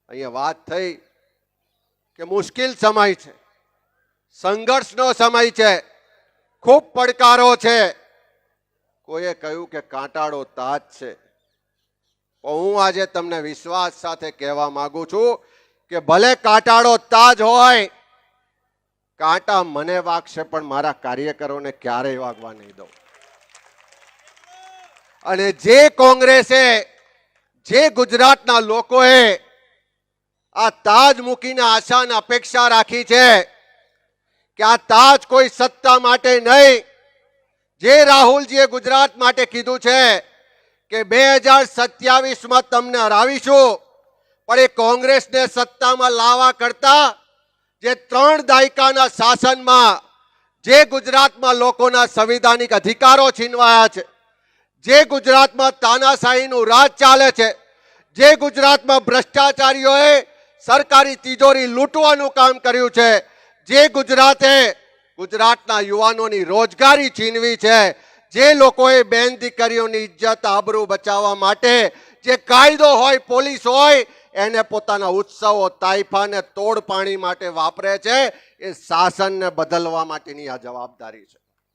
અહીંયા વાત થઈ કે મુશ્કેલ સમય છે, સંઘર્ષનો સમય છે, ખૂબ પડકારો છે. કોઈએ કહ્યું કે કાંટાળો તાજ છે. હું આજે તમને વિશ્વાસ સાથે કહેવા માંગુ છું કે ભલે કાંટાળો તાજ હોય, કાંટા મને વાગશે પણ મારા કાર્યકરોને ક્યારેય વાગવા નહીં દઉં. અને જે કોંગ્રેસે, જે ગુજરાતના લોકોએ આ તાજ મૂકીને આશા અને અપેક્ષા રાખી છે કે આ તાજ કોઈ સત્તા માટે નહીં, જે રાહુલજીએ ગુજરાત માટે કીધું છે કે 2027માં તમને હરાવીશું, પણ એ કોંગ્રેસને સત્તામાં લાવવા કરતા જે 3 દાયકાના શાસનમાં જે ગુજરાતમાં લોકોના સંવિધાનિક અધિકારો છીનવાયા છે, જે ગુજરાતમાં તાનાશાહીનું રાજ ચાલે છે, જે ગુજરાતમાં ભ્રષ્ટાચારીઓએ સરકારી તિજોરી લૂંટવાનું કામ કર્યું છે, જે ગુજરાતે ગુજરાતના યુવાનોની રોજગારી છીનવી છે, જે લોકોએ બેન દીકરીઓની ઇજ્જત આબરૂ બચાવવા માટે જે કાયદો હોય, પોલીસ હોય, એને પોતાના ઉત્સવો, તાઇફાને તોડ પાણી માટે વાપરે છે, એ શાસનને બદલવા માટેની આ જવાબદારી છે.